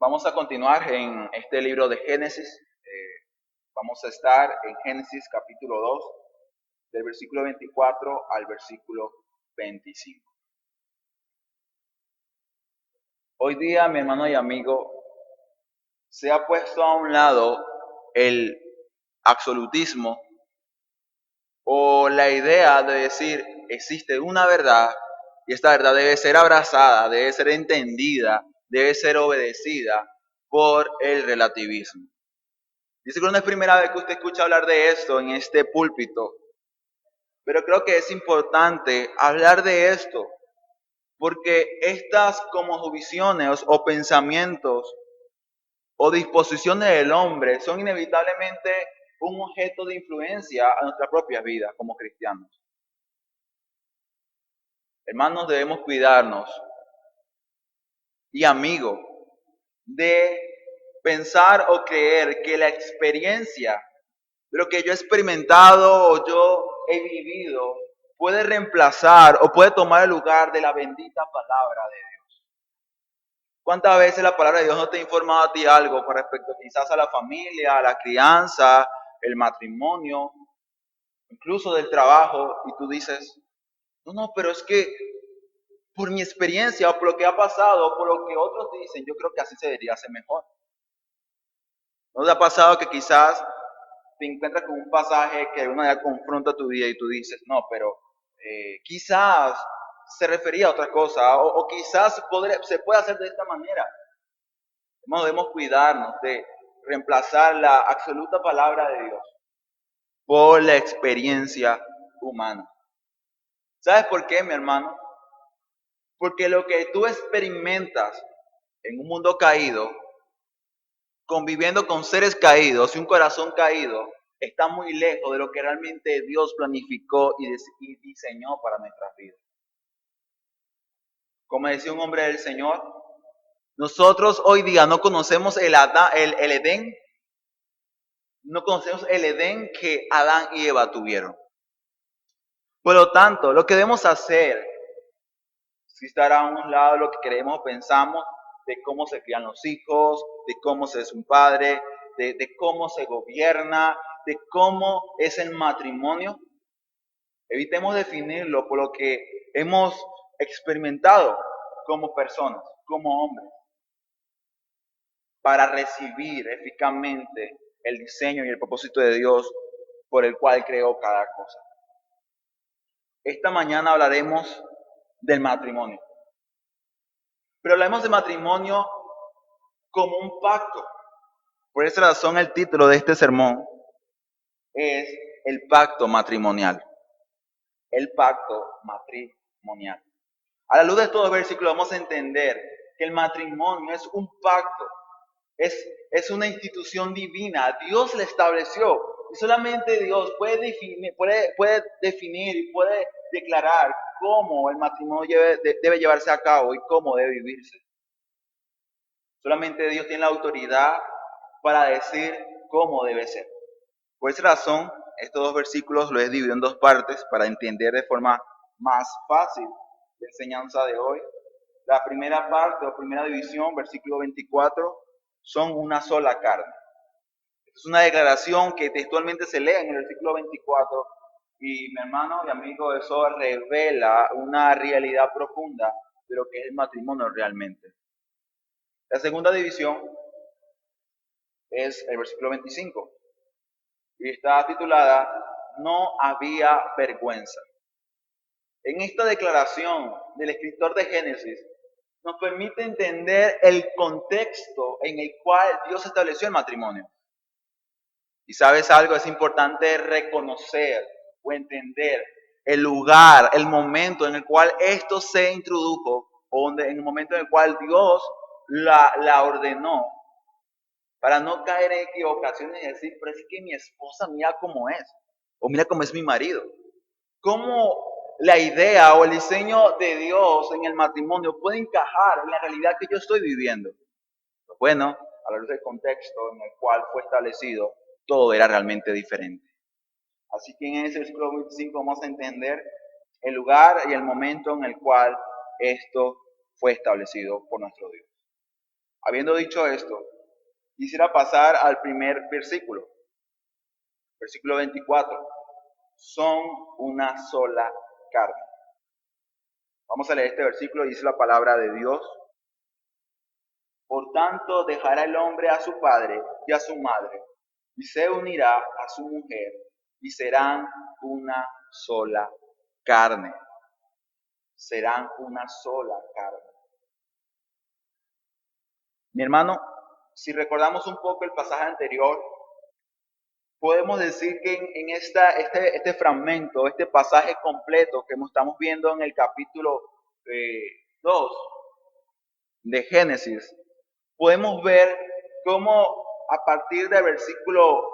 Vamos a continuar en este libro de Génesis. Vamos a estar en Génesis capítulo 2, del versículo 24 al versículo 25. Hoy día, mi hermano y amigo, se ha puesto a un lado el absolutismo o la idea de decir existe una verdad y esta verdad debe ser abrazada, debe ser entendida, debe ser obedecida por el relativismo. Dice que no es primera vez que usted escucha hablar de esto en este púlpito, pero creo que es importante hablar de esto, porque estas como visiones o pensamientos o disposiciones del hombre son inevitablemente un objeto de influencia a nuestra propia vida como cristianos. Hermanos, debemos cuidarnos y amigos de pensar o creer que la experiencia de lo que yo he experimentado o yo he vivido puede reemplazar o puede tomar el lugar de la bendita palabra de Dios. ¿Cuántas veces la palabra de Dios no te ha informado a ti algo con respecto quizás a la familia, a la crianza, el matrimonio, incluso del trabajo, y tú dices, no, pero es que por mi experiencia o por lo que ha pasado o por lo que otros dicen, yo creo que así se debería hacer mejor? ¿No te ha pasado que quizás te encuentras con un pasaje que de una manera confronta tu vida y tú dices, no, pero quizás se refería a otra cosa o quizás se puede hacer de esta manera? No debemos cuidarnos de reemplazar la absoluta palabra de Dios por la experiencia humana. ¿Sabes por qué, mi hermano? Porque lo que tú experimentas en un mundo caído, conviviendo con seres caídos y un corazón caído, está muy lejos de lo que realmente Dios planificó y diseñó para nuestras vidas. Como decía un hombre del Señor, nosotros hoy día no conocemos el Edén, no conocemos el Edén que Adán y Eva tuvieron. Por lo tanto, lo que debemos hacer, si estará a un lado lo que queremos o pensamos, de cómo se crían los hijos, de cómo se es un padre, de cómo se gobierna, de cómo es el matrimonio, evitemos definirlo por lo que hemos experimentado como personas, como hombres, para recibir eficazmente el diseño y el propósito de Dios por el cual creó cada cosa. Esta mañana hablaremos del matrimonio, pero hablaremos de matrimonio como un pacto. Por esa razón el título de este sermón es el pacto matrimonial. El pacto matrimonial. A la luz de estos versículos vamos a entender que el matrimonio es un pacto, es una institución divina. Dios la estableció y solamente Dios puede definir y puede declarar cómo el matrimonio debe llevarse a cabo y cómo debe vivirse. Solamente Dios tiene la autoridad para decir cómo debe ser. Por esa razón, estos dos versículos los he dividido en dos partes para entender de forma más fácil la enseñanza de hoy. La primera parte o primera división, versículo 24, son una sola carne. Es una declaración que textualmente se lee en el versículo 24 y mi hermano y amigo, eso revela una realidad profunda de lo que es el matrimonio realmente. La segunda división es el versículo 25 y está titulada No había vergüenza. En esta declaración del escritor de Génesis nos permite entender el contexto en el cual Dios estableció el matrimonio. Y sabes algo, es importante reconocer o entender el lugar, el momento en el cual esto se introdujo o en el momento en el cual Dios la ordenó, para no caer en equivocaciones y decir, pero es que mi esposa mira cómo es, o mira cómo es mi marido. ¿Cómo la idea o el diseño de Dios en el matrimonio puede encajar en la realidad que yo estoy viviendo? Pues bueno, a la luz del contexto en el cual fue establecido, todo era realmente diferente. Así que en ese versículo 25 vamos a entender el lugar y el momento en el cual esto fue establecido por nuestro Dios. Habiendo dicho esto, quisiera pasar al primer versículo, versículo 24. Son una sola carne. Vamos a leer este versículo, dice la palabra de Dios. Por tanto, dejará el hombre a su padre y a su madre, y se unirá a su mujer, y serán una sola carne. Serán una sola carne. Mi hermano, si recordamos un poco el pasaje anterior, podemos decir que en este fragmento, este pasaje completo que estamos viendo en el capítulo 2 de Génesis, podemos ver cómo a partir del los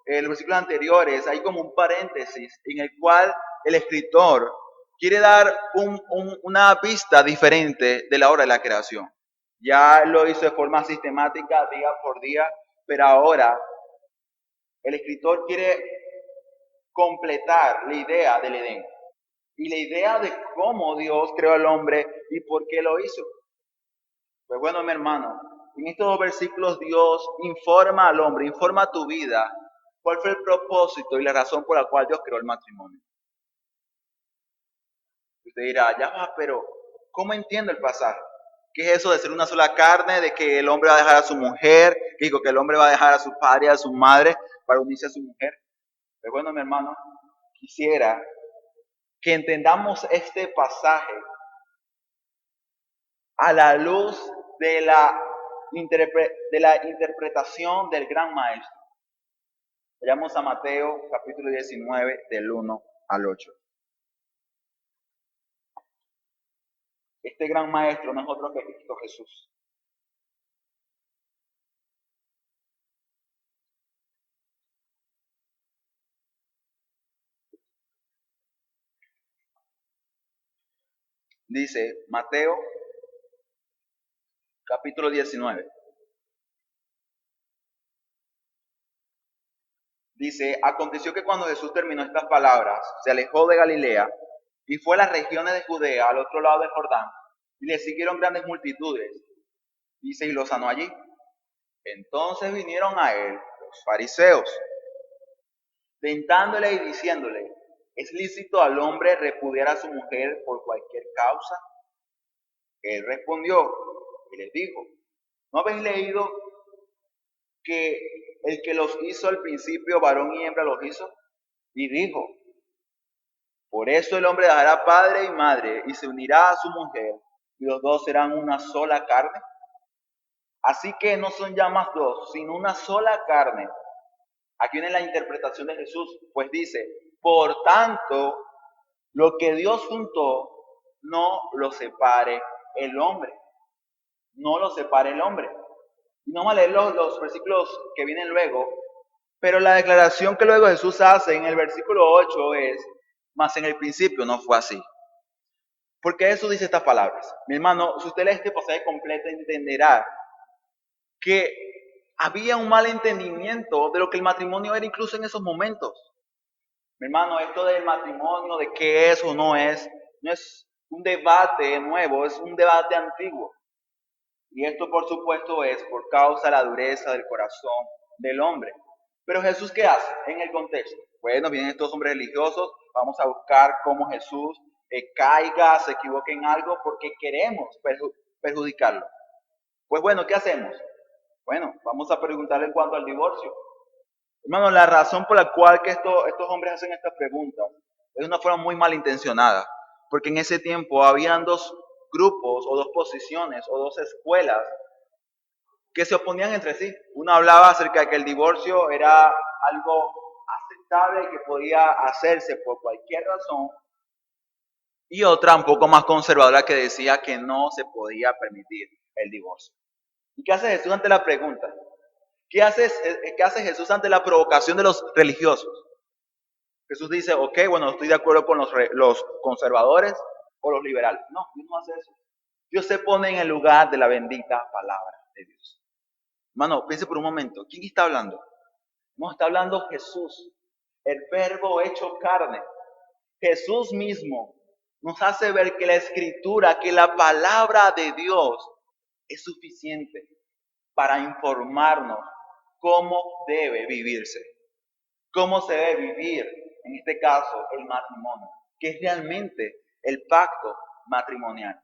versículos anteriores hay como un paréntesis en el cual el escritor quiere dar una vista diferente de la obra de la creación. Ya lo hizo de forma sistemática día por día, pero ahora el escritor quiere completar la idea del Edén y la idea de cómo Dios creó al hombre y por qué lo hizo. Pues bueno, mi hermano, en estos dos versículos Dios informa al hombre, informa a tu vida cuál fue el propósito y la razón por la cual Dios creó el matrimonio. Usted dirá, ya va, pero ¿cómo entiendo el pasaje? ¿Qué es eso de ser una sola carne, de que el hombre va a dejar a su mujer, que el hombre va a dejar a su padre y a su madre para unirse a su mujer? Pues bueno, mi hermano, quisiera que entendamos este pasaje a la luz de la interpretación del gran maestro. Vayamos a Mateo capítulo 19 del 1 al 8. Este gran maestro no es otro que Cristo Jesús. Dice Mateo capítulo 19. Dice, aconteció que cuando Jesús terminó estas palabras, se alejó de Galilea y fue a las regiones de Judea, al otro lado del Jordán, y le siguieron grandes multitudes. Dice, y lo sanó allí. Entonces vinieron a él los fariseos, tentándole y diciéndole, ¿es lícito al hombre repudiar a su mujer por cualquier causa? Él respondió y les dijo, ¿no habéis leído que el que los hizo al principio, varón y hembra los hizo? Y dijo, por eso el hombre dejará padre y madre y se unirá a su mujer, y los dos serán una sola carne. Así que no son ya más dos, sino una sola carne. Aquí viene la interpretación de Jesús, pues dice, por tanto, lo que Dios juntó, no lo separe el hombre. No lo separe el hombre. Y no vamos a leer los versículos que vienen luego, pero la declaración que luego Jesús hace en el versículo 8 es, mas en el principio no fue así. ¿Por qué Jesús dice estas palabras? Mi hermano, si usted lee este pasaje completo, entenderá que había un mal entendimiento de lo que el matrimonio era incluso en esos momentos. Mi hermano, esto del matrimonio, de qué es o no es un debate nuevo, es un debate antiguo. Y esto, por supuesto, es por causa de la dureza del corazón del hombre. Pero Jesús, ¿qué hace en el contexto? Bueno, vienen estos hombres religiosos, vamos a buscar cómo Jesús caiga, se equivoque en algo, porque queremos perjudicarlo. Pues bueno, ¿qué hacemos? Bueno, vamos a preguntarle en cuanto al divorcio. Hermano, la razón por la cual que estos hombres hacen estas preguntas es una forma muy malintencionada, porque en ese tiempo habían dos grupos o dos posiciones o dos escuelas que se oponían entre sí. Uno hablaba acerca de que el divorcio era algo aceptable que podía hacerse por cualquier razón, y otra un poco más conservadora que decía que no se podía permitir el divorcio. ¿Y qué hace Jesús ante la pregunta? ¿Qué hace Jesús ante la provocación de los religiosos? Jesús dice, ok, bueno, estoy de acuerdo con los conservadores o los liberales. No, Dios no hace eso. Dios se pone en el lugar de la bendita palabra de Dios. Hermano, piense por un momento, ¿quién está hablando? No, está hablando Jesús, el verbo hecho carne. Jesús mismo nos hace ver que la escritura, que la palabra de Dios es suficiente para informarnos cómo debe vivirse, cómo se debe vivir, en este caso, el matrimonio, que es realmente el pacto matrimonial.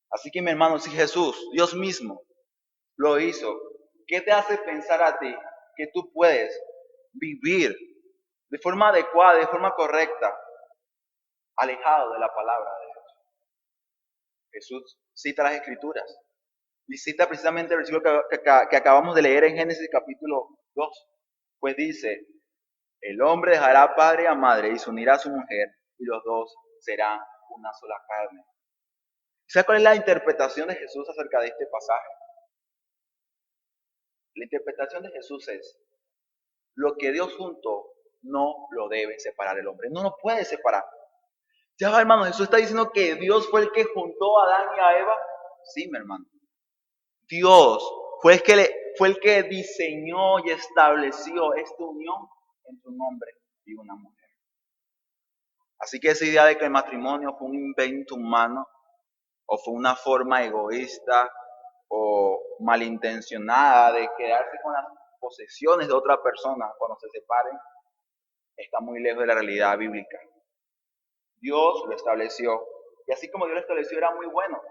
Así que mi hermano, si Jesús, Dios mismo, lo hizo, ¿qué te hace pensar a ti que tú puedes vivir de forma adecuada, de forma correcta, alejado de la palabra de Dios? Jesús cita las Escrituras y cita precisamente el versículo que acabamos de leer en Génesis capítulo 2, pues dice, el hombre dejará padre y madre y se unirá a su mujer y los dos serán una sola carne. ¿Sabes cuál es la interpretación de Jesús acerca de este pasaje? La interpretación de Jesús es, lo que Dios juntó no lo debe separar el hombre. No lo puede separar. Ya, hermano, Jesús está diciendo que Dios fue el que juntó a Adán y a Eva. Sí, mi hermano. Dios fue el que diseñó y estableció esta unión entre un hombre y una mujer. Así que esa idea de que el matrimonio fue un invento humano o fue una forma egoísta o malintencionada de quedarse con las posesiones de otra persona cuando se separen, está muy lejos de la realidad bíblica. Dios lo estableció y así como Dios lo estableció era muy bueno.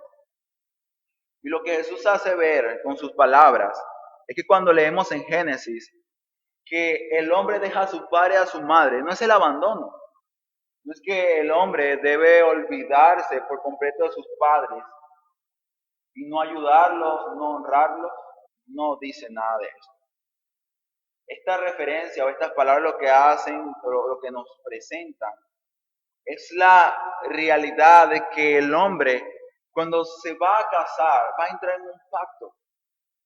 Y lo que Jesús hace ver con sus palabras es que cuando leemos en Génesis que el hombre deja a su padre y a su madre, no es el abandono. No es que el hombre debe olvidarse por completo de sus padres y no ayudarlos, no honrarlos, no dice nada de eso. Esta referencia o estas palabras lo que hacen, o lo que nos presentan, es la realidad de que el hombre, cuando se va a casar, va a entrar en un pacto.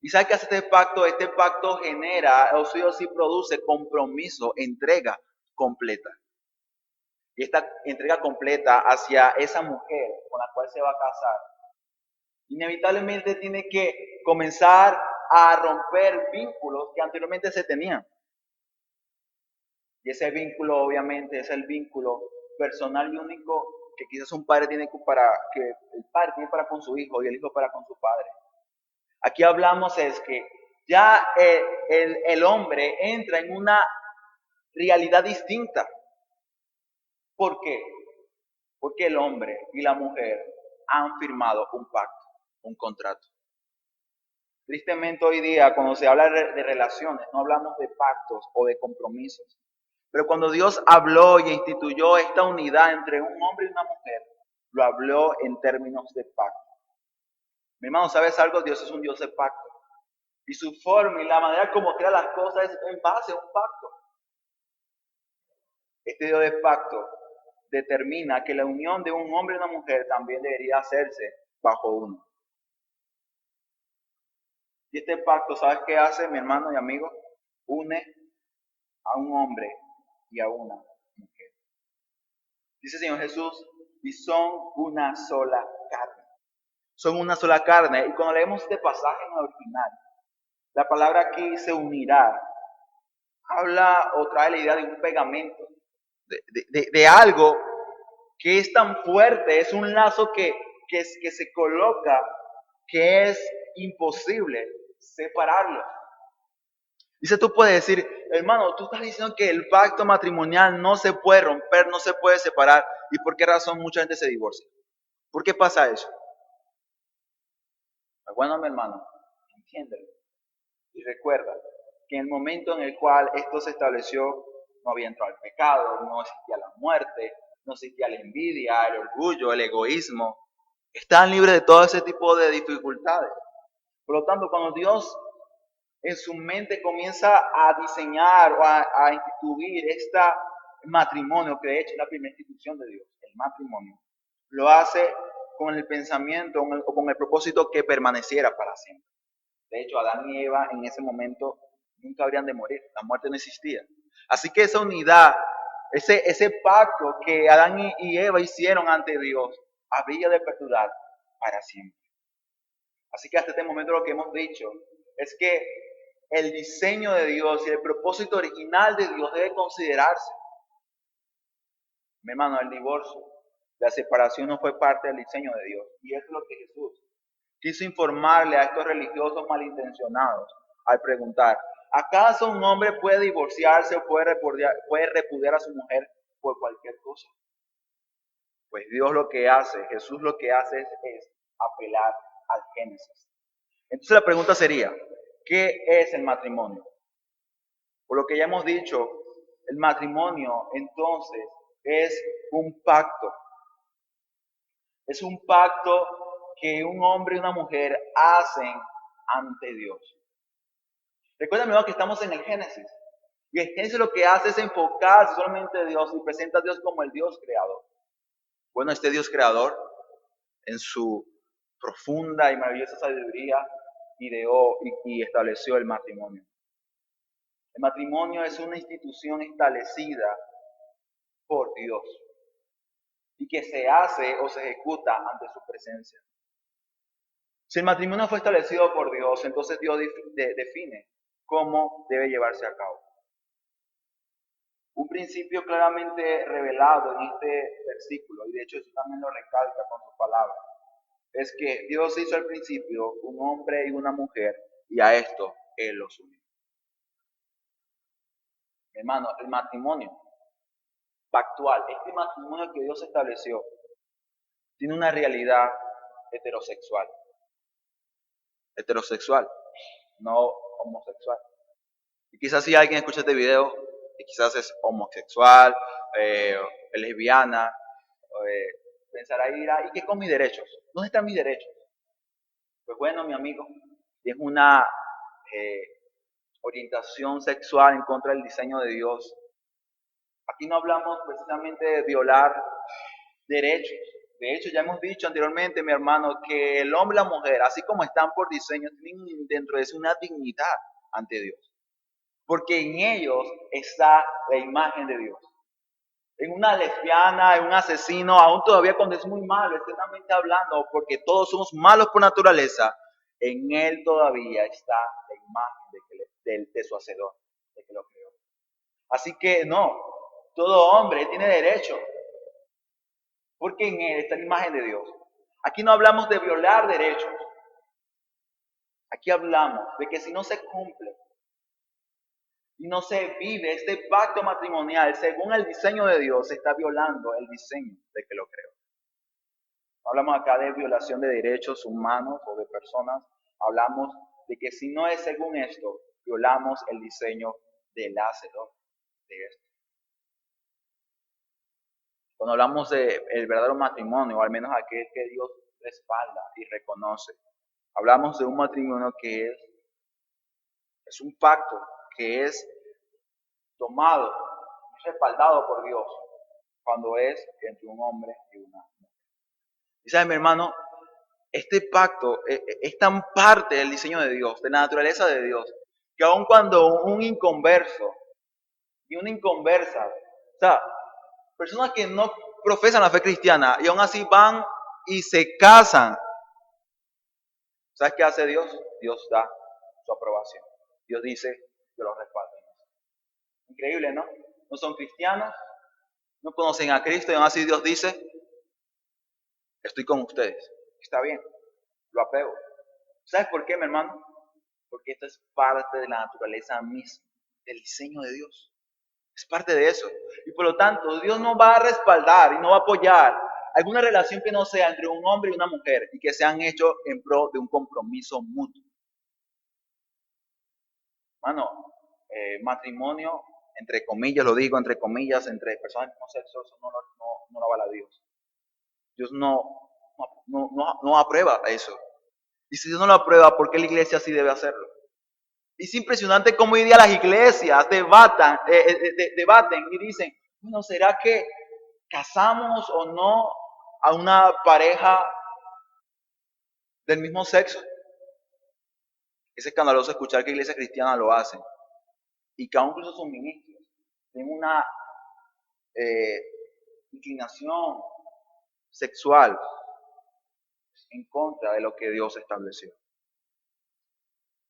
¿Y sabe qué hace este pacto? Este pacto genera, o sí produce compromiso, entrega completa. Y esta entrega completa hacia esa mujer con la cual se va a casar, inevitablemente tiene que comenzar a romper vínculos que anteriormente se tenían. Y ese vínculo obviamente es el vínculo personal y único que quizás un padre tiene que el padre tiene para con su hijo y el hijo para con su padre. Aquí hablamos es que ya el hombre entra en una realidad distinta. ¿Por qué? Porque el hombre y la mujer han firmado un pacto, un contrato. Tristemente hoy día, cuando se habla de relaciones, no hablamos de pactos o de compromisos. Pero cuando Dios habló y instituyó esta unidad entre un hombre y una mujer, lo habló en términos de pacto. Mi hermano, ¿sabes algo? Dios es un Dios de pacto. Y su forma y la manera como crea las cosas es en base a un pacto. Este Dios de pacto determina que la unión de un hombre y una mujer también debería hacerse bajo uno. Y este pacto, ¿sabes qué hace, mi hermano y amigo? Une a un hombre y a una mujer. Dice el Señor Jesús, y son una sola carne. Son una sola carne. Y cuando leemos este pasaje en el original, la palabra aquí se unirá. Habla o trae la idea de un pegamento, de algo que es tan fuerte, es un lazo que se coloca, que es imposible separarlo. Dice, tú puedes decir, hermano, tú estás diciendo que el pacto matrimonial no se puede romper, no se puede separar. ¿Y por qué razón mucha gente se divorcia? ¿Por qué pasa eso? Bueno, mi hermano, entiéndelo. Y recuerda que en el momento en el cual esto se estableció, no había entrado el pecado, no existía la muerte, no existía la envidia, el orgullo, el egoísmo. Están libres de todo ese tipo de dificultades. Por lo tanto, cuando Dios en su mente comienza a diseñar o a instituir este matrimonio, que de hecho es la primera institución de Dios, el matrimonio, lo hace con el pensamiento o con el propósito que permaneciera para siempre. De hecho, Adán y Eva en ese momento nunca habrían de morir, la muerte no existía. Así que esa unidad, ese pacto que Adán y Eva hicieron ante Dios, habría de perdurar para siempre. Así que hasta este momento lo que hemos dicho es que el diseño de Dios y el propósito original de Dios debe considerarse. Mi hermano, el divorcio, la separación no fue parte del diseño de Dios. Y eso es lo que Jesús quiso informarle a estos religiosos malintencionados al preguntar, ¿acaso un hombre puede divorciarse o puede repudiar a su mujer por cualquier cosa? Pues Dios lo que hace, Jesús lo que hace es apelar al Génesis. Entonces la pregunta sería, ¿qué es el matrimonio? Por lo que ya hemos dicho, el matrimonio entonces es un pacto. Es un pacto que un hombre y una mujer hacen ante Dios. Recuerden que estamos en el Génesis. Y el Génesis lo que hace es enfocarse solamente en Dios y presenta a Dios como el Dios creador. Bueno, este Dios creador, en su profunda y maravillosa sabiduría, ideó y estableció el matrimonio. El matrimonio es una institución establecida por Dios y que se hace o se ejecuta ante su presencia. Si el matrimonio fue establecido por Dios, entonces Dios define cómo debe llevarse a cabo. Un principio claramente revelado en este versículo, y de hecho eso también lo recalca con sus palabras, es que Dios hizo al principio un hombre y una mujer, y a esto Él los unió. Hermano, el matrimonio pactual, este matrimonio que Dios estableció, tiene una realidad heterosexual. Heterosexual, no homosexual. Y quizás si alguien escucha este video y quizás es homosexual, lesbiana, pensará y dirá, ¿y qué con mis derechos? ¿Dónde están mis derechos? Pues bueno, mi amigo, es una orientación sexual en contra del diseño de Dios. Aquí no hablamos precisamente de violar derechos. De hecho, ya hemos dicho anteriormente, mi hermano, que el hombre y la mujer, así como están por diseño, tienen dentro de sí una dignidad ante Dios. Porque en ellos está la imagen de Dios. En una lesbiana, en un asesino, aún todavía cuando es muy malo, externamente hablando, porque todos somos malos por naturaleza, en él todavía está la imagen de su hacedor, de que lo creó. Así que no, todo hombre tiene derecho, porque en él está la imagen de Dios. Aquí no hablamos de violar derechos, aquí hablamos de que si no se cumple y no se vive este pacto matrimonial según el diseño de Dios, se está violando el diseño de que lo creó. No hablamos acá de violación de derechos humanos o de personas, hablamos de que si no es según esto, violamos el diseño del hacedor de esto. Cuando hablamos del verdadero matrimonio, o al menos aquel que Dios respalda y reconoce, hablamos de un matrimonio que es un pacto, que es tomado, respaldado por Dios, cuando es entre un hombre y una mujer. Y sabes, mi hermano, este pacto es tan parte del diseño de Dios, de la naturaleza de Dios, que aun cuando un inconverso y una inconversa, o sea, personas que no profesan la fe cristiana y aún así van y se casan, ¿sabes qué hace Dios? Dios da su aprobación. Dios dice, yo los respaldo. Increíble, ¿no? No son cristianos, no conocen a Cristo y aún así Dios dice, estoy con ustedes. Está bien, lo apego. ¿Sabes por qué, mi hermano? Porque esto es parte de la naturaleza misma, del diseño de Dios. Es parte de eso. Y por lo tanto, Dios no va a respaldar y no va a apoyar alguna relación que no sea entre un hombre y una mujer y que sean hechos en pro de un compromiso mutuo. Hermano, matrimonio, entre comillas, lo digo entre comillas, entre personas del mismo sexo, eso no lo avala Dios. Dios no aprueba eso. Y si Dios no lo aprueba, ¿por qué la iglesia sí debe hacerlo? Es impresionante cómo hoy día las iglesias debaten y dicen, bueno, ¿será que casamos o no a una pareja del mismo sexo? Es escandaloso escuchar que iglesias cristianas lo hacen y que aún incluso sus ministros tienen una inclinación sexual en contra de lo que Dios estableció.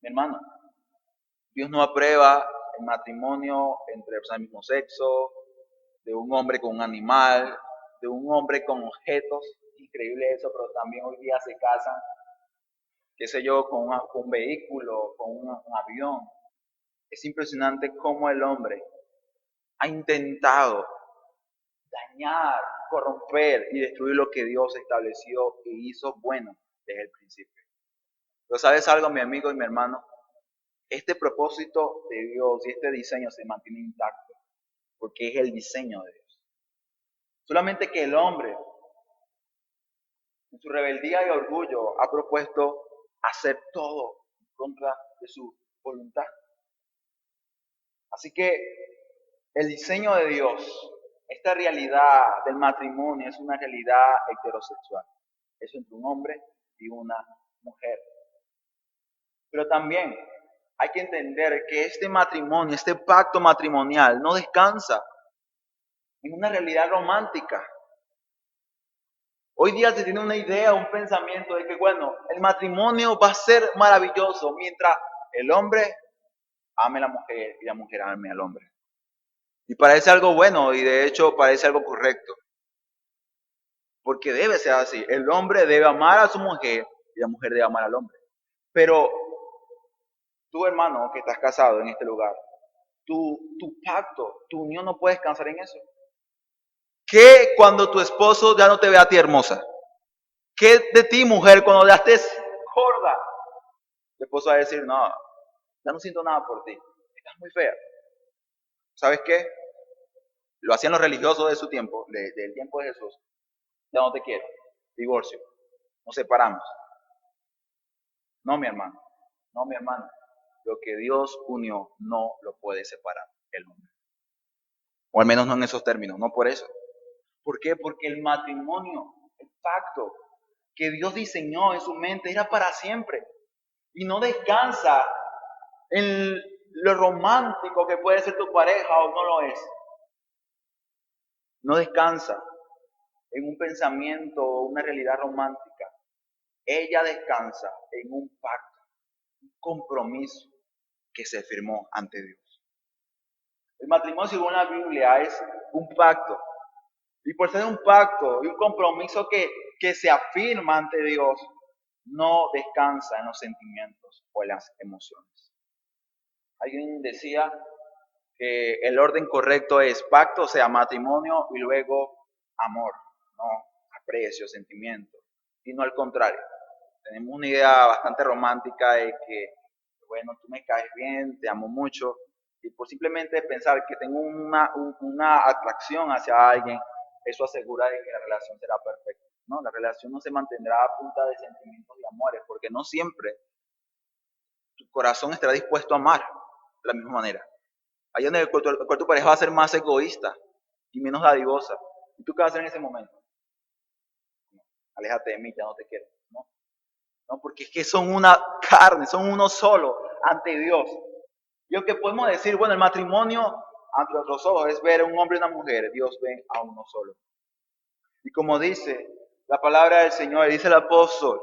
Mi hermano, Dios no aprueba el matrimonio entre personas del mismo sexo, de un hombre con un animal, de un hombre con objetos. Increíble eso, pero también hoy día se casan qué sé yo, con un vehículo, con un avión. Es impresionante cómo el hombre ha intentado dañar, corromper y destruir lo que Dios estableció y hizo bueno desde el principio. Pero ¿sabes algo, mi amigo y mi hermano? Este propósito de Dios y este diseño se mantiene intacto porque es el diseño de Dios. Solamente que el hombre, en su rebeldía y orgullo, ha propuesto hacer todo en contra de su voluntad. Así que el diseño de Dios, esta realidad del matrimonio es una realidad heterosexual. Es entre un hombre y una mujer. Pero también hay que entender que este matrimonio, este pacto matrimonial, no descansa en una realidad romántica. Hoy día se tiene una idea, un pensamiento de que, bueno, el matrimonio va a ser maravilloso mientras el hombre ame a la mujer y la mujer ame al hombre. Y parece algo bueno y de hecho parece algo correcto. Porque debe ser así. El hombre debe amar a su mujer y la mujer debe amar al hombre. Pero tú, hermano, que estás casado en este lugar, tu pacto, tu unión no puede descansar en eso. ¿Qué cuando tu esposo ya no te ve a ti hermosa? ¿Qué de ti, mujer, cuando ya estés gorda? Tu esposo va a decir, no, ya no siento nada por ti. Estás muy fea. ¿Sabes qué? Lo hacían los religiosos de su tiempo, del tiempo de Jesús. Ya no te quiero. Divorcio. Nos separamos. No, mi hermano. No, mi hermano. Lo que Dios unió no lo puede separar el hombre. O al menos no en esos términos, no por eso. ¿Por qué? Porque el matrimonio, el pacto que Dios diseñó en su mente era para siempre. Y no descansa en lo romántico que puede ser tu pareja o no lo es. No descansa en un pensamiento o una realidad romántica. Ella descansa en un pacto, un compromiso que se firmó ante Dios. El matrimonio, según la Biblia, es un pacto. Y por ser un pacto y un compromiso que se afirma ante Dios, no descansa en los sentimientos o en las emociones. Alguien decía que el orden correcto es pacto, o sea, matrimonio, y luego amor, no aprecio, sentimiento, y no al contrario. Tenemos una idea bastante romántica de que, bueno, tú me caes bien, te amo mucho, y por simplemente pensar que tengo una atracción hacia alguien, eso asegura de que la relación será perfecta. No, la relación no se mantendrá a punta de sentimientos y amores, porque no siempre tu corazón estará dispuesto a amar de la misma manera. Ahí donde el cual tu pareja va a ser más egoísta y menos dadivosa. ¿Y tú qué vas a hacer en ese momento? No, aléjate de mí, ya no te quiero. ¿No? No, porque es que son una carne, son uno solo ante Dios. Y lo que podemos decir, bueno, el matrimonio ante nuestros ojos es ver a un hombre y una mujer. Dios ve a uno solo. Y como dice la palabra del Señor, dice el apóstol,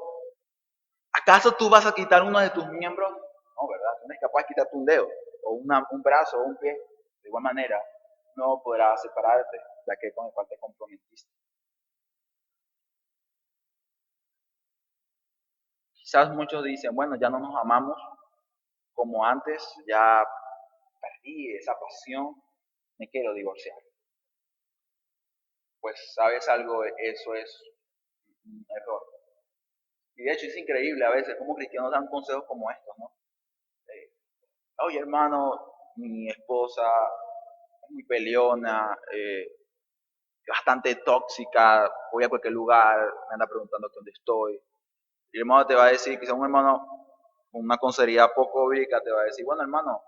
¿acaso tú vas a quitar uno de tus miembros? No, ¿verdad? Tú no eres capaz de quitarte un dedo, o un brazo, o un pie. De igual manera, no podrás separarte, ya que con el cual te comprometiste. Quizás muchos dicen, bueno, ya no nos amamos como antes, ya perdí esa pasión, me quiero divorciar. Pues, ¿sabes algo? Eso es un error. Y de hecho es increíble a veces cómo cristianos dan consejos como estos, ¿no? Oye, hermano, mi esposa es muy peleona, bastante tóxica, voy a cualquier lugar, me anda preguntando dónde estoy. Y el hermano te va a decir, quizá un hermano con una consejería poco bíblica te va a decir, bueno, hermano,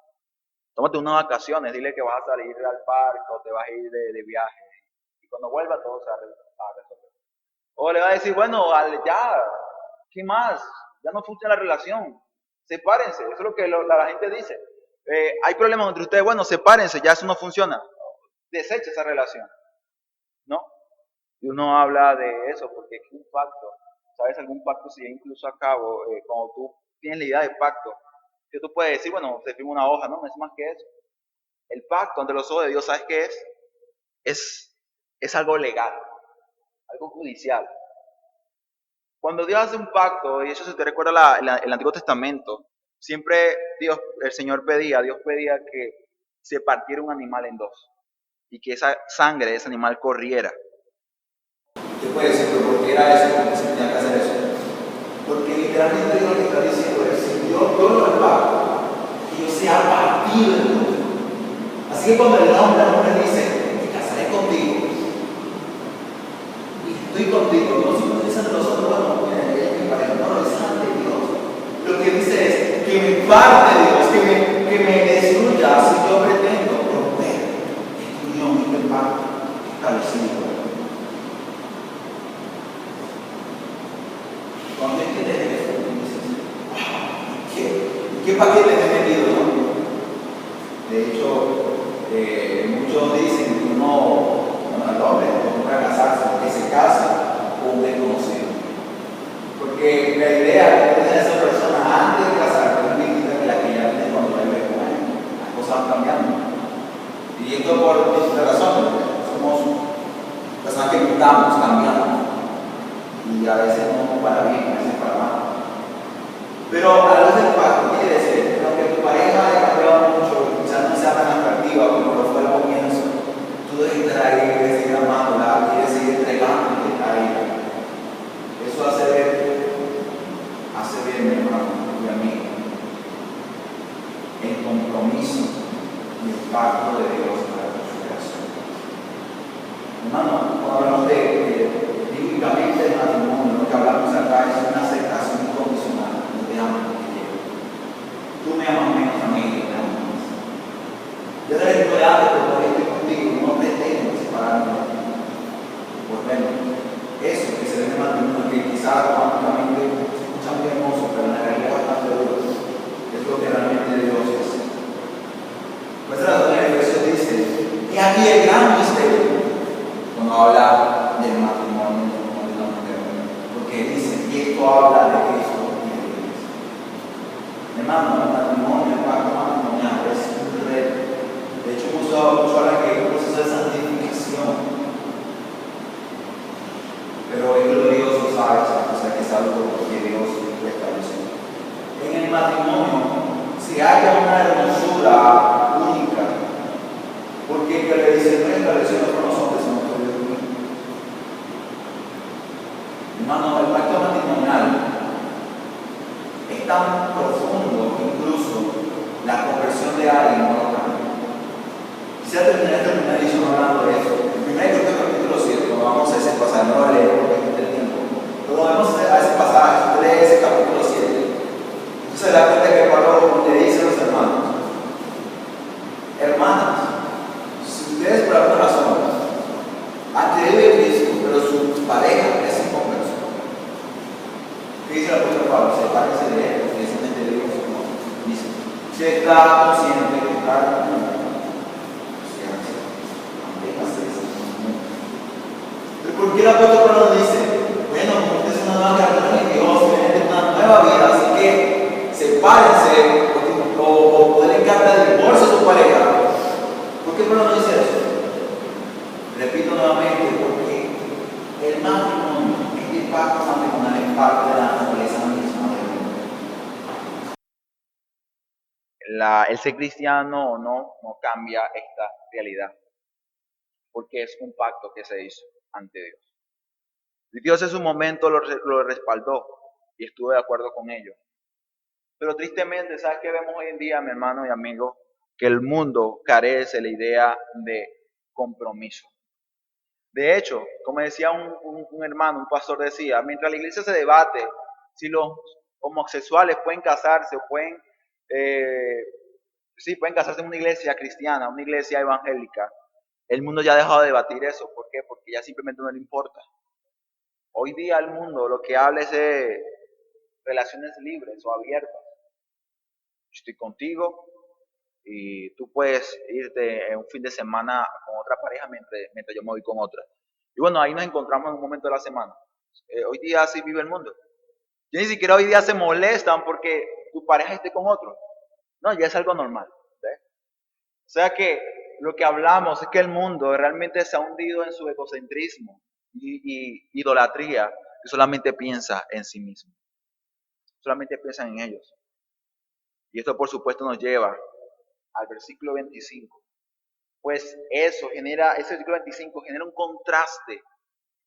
tómate unas vacaciones, dile que vas a salir al parque o te vas a ir de viaje. Y cuando vuelva todo se va a resolver. O le va a decir, bueno, ya, ¿qué más? Ya no funciona la relación. Sepárense, eso es lo que la gente dice. Hay problemas entre ustedes, bueno, sepárense, ya eso no funciona. Desecha esa relación, ¿no? Y uno habla de eso porque es un pacto. ¿Sabes? Algún pacto se lleva incluso a cabo cuando tú tienes la idea de pacto. Que tú puedes decir, bueno, se firma una hoja, no es más que eso. El pacto ante los ojos de Dios, ¿sabes qué es? Es algo legal, algo judicial. Cuando Dios hace un pacto, y eso se te recuerda el Antiguo Testamento, siempre Dios, el Señor Dios pedía que se partiera un animal en dos y que esa sangre de ese animal corriera. Usted puede decir, pero ¿por qué era eso? ¿Por qué se tenía que hacer eso? Porque literalmente Dios lo que está diciendo es, si yo lo pacto, que yo sea partido del mundo. Así que cuando el hombre a la mujer dice, me casaré contigo, y estoy contigo, no siempre dicen de nosotros, bueno, ella es mi pareja, no, es ante Dios. Lo que dice es, que me parte Dios, que me destruya si yo pretendo romper esta unión, este pacto establecido. Cuando hay que tener esto, dices, wow, ¿qué paquete te he metido, no? De hecho, muchos dicen que uno, bueno, el hombre no puede casarse, que se casa con un desconocido. Porque la idea de tener a esa persona antes de casarse es distinta que la que ya tiene cuando la vive con él. Las cosas van cambiando. Y esto por distintas razones. Somos personas que estamos cambiando. Y a veces no para bien, a veces para mal. Pero a la luz del pacto, quiere decir que aunque tu pareja haya cambiado mucho, quizás no sea tan atractiva como lo fue al comienzo, tú debes estar ahí, debes seguir amándola, debes seguir entregándote a ella. Eso hace bien, mi hermano y amigo, el compromiso y el pacto de Dios para tu corazón. Hermano, cuando hablamos bíblicamente del matrimonio, lo que hablamos acá es una aceptación incondicional. No te amo porque quiero. Tú me amas menos a mí y yo te amo más. Yo te estoy antes de poder estar contigo, no pretendo separarme de ti. Pues bueno, eso que se ve en el matrimonio, que quizás románticamente se escucha muy hermoso, pero en la realidad es bastante duro, es lo que realmente Dios es. Pues la razón de Efesios dice, y aquí el gran misterio, cuando habla del matrimonio de una mujer, porque dice, y esto habla de Cristo y de Iglesia. Hermano, el matrimonio, el pacto matrimonial es un reto. De hecho, muchos hablan que es un proceso de santificación. Pero es glorioso, ¿sabes? O sea, que es algo que Dios lo estableció. En el matrimonio, si hay una hermosura única, porque que le dice, no estableció por nosotros, sino por Dios mismo. Hermano, el pacto matrimonial es tan profundo que incluso la conversión de alguien no lo cambia. Quisiera terminar esta primera edición hablando de eso. El primer capítulo 7, cuando vamos a ese pasaje, no lo leemos porque es el tiempo. Pero vamos a ese pasaje, lee ese capítulo 7. Entonces se da cuenta que Pablo le dice a los hermanos, hermanas, si ustedes por alguna razón han creído en Cristo, pero su pareja es inconversa, ¿qué dice el apóstol Pablo? Sepárense de él, porque es mente de Dios. Dice, si está consciente que está ¿por qué el apóstol Pablo dice? Bueno, como usted es una nueva criatura en Dios, tiene una nueva vida, así que sepárense o pueden cargar el divorcio a su pareja. ¿Por qué Pablo no dice eso? Repito nuevamente, porque el matrimonio, este pacto matrimonial es parte de la naturaleza misma del hombre. El ser cristiano no cambia esta realidad, porque es un pacto que se hizo ante Dios. Y Dios en su momento lo respaldó y estuvo de acuerdo con ello. Pero tristemente, ¿sabes qué vemos hoy en día, mi hermano y amigo? Que el mundo carece de la idea de compromiso. De hecho, como decía un hermano, un pastor decía, mientras la iglesia se debate si los homosexuales pueden casarse o pueden casarse en una iglesia cristiana, una iglesia evangélica, el mundo ya ha dejado de debatir eso. ¿Por qué? Porque ya simplemente no le importa. Hoy día el mundo lo que habla es de relaciones libres o abiertas. Estoy contigo y tú puedes irte en un fin de semana con otra pareja mientras yo me voy con otra. Y bueno, ahí nos encontramos en un momento de la semana. Hoy día así vive el mundo. Y ni siquiera hoy día se molestan porque tu pareja esté con otro. No, ya es algo normal. ¿Ves? O sea que lo que hablamos es que el mundo realmente se ha hundido en su egocentrismo y idolatría, que solamente piensa en sí mismo. Solamente piensan en ellos. Y esto por supuesto nos lleva al versículo 25. Pues ese versículo 25 genera un contraste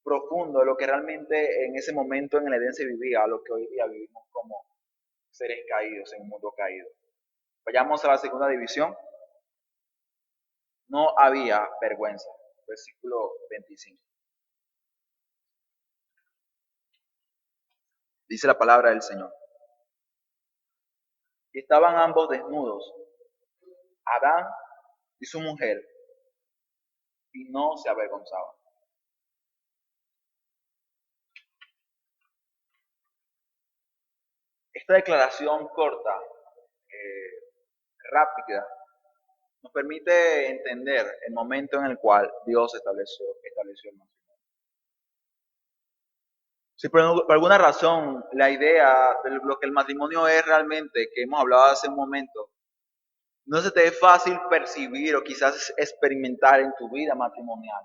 profundo de lo que realmente en ese momento en el Edén se vivía, a lo que hoy día vivimos como seres caídos en un mundo caído. Vayamos a la segunda división. No había vergüenza. Versículo 25. Dice la palabra del Señor. Y estaban ambos desnudos, Adán y su mujer, y no se avergonzaban. Esta declaración corta, rápida, nos permite entender el momento en el cual Dios estableció el matrimonio. Si por alguna razón la idea de lo que el matrimonio es realmente, que hemos hablado hace un momento, no se te es fácil percibir o quizás experimentar en tu vida matrimonial,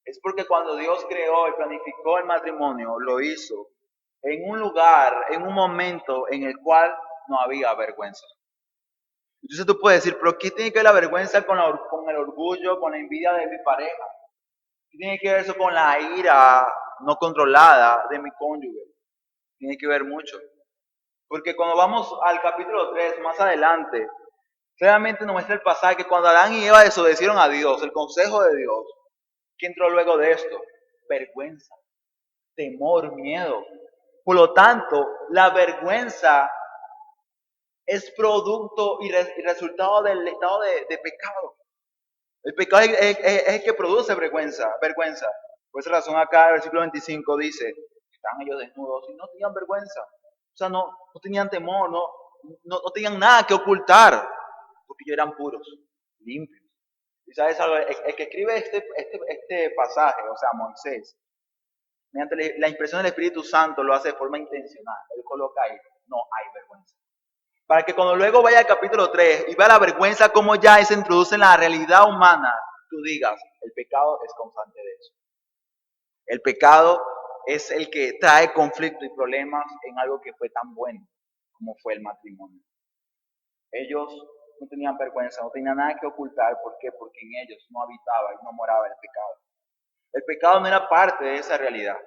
es porque cuando Dios creó y planificó el matrimonio, lo hizo en un lugar, en un momento en el cual no había vergüenza. Entonces tú puedes decir, pero ¿qué tiene que ver la vergüenza con el orgullo, con la envidia de mi pareja? ¿Qué tiene que ver eso con la ira no controlada de mi cónyuge? Tiene que ver mucho. Porque cuando vamos al capítulo 3, más adelante, claramente nos muestra el pasaje que cuando Adán y Eva desobedecieron a Dios, el consejo de Dios, ¿qué entró luego de esto? Vergüenza, temor, miedo. Por lo tanto, la vergüenza es producto y resultado del estado de pecado. El pecado es el que produce vergüenza. Por esa razón acá el versículo 25 dice, están ellos desnudos y no tenían vergüenza. O sea, no tenían temor, no tenían nada que ocultar, porque ellos eran puros, limpios. Y sabes algo, el que escribe este pasaje, o sea, Moisés, mediante la impresión del Espíritu Santo lo hace de forma intencional. Él coloca ahí, no hay vergüenza. Para que cuando luego vaya al capítulo 3 y vea la vergüenza como ya se introduce en la realidad humana, tú digas, el pecado es constante de eso. El pecado es el que trae conflicto y problemas en algo que fue tan bueno como fue el matrimonio. Ellos no tenían vergüenza, no tenían nada que ocultar. ¿Por qué? Porque en ellos no habitaba y no moraba el pecado. El pecado no era parte de esa realidad.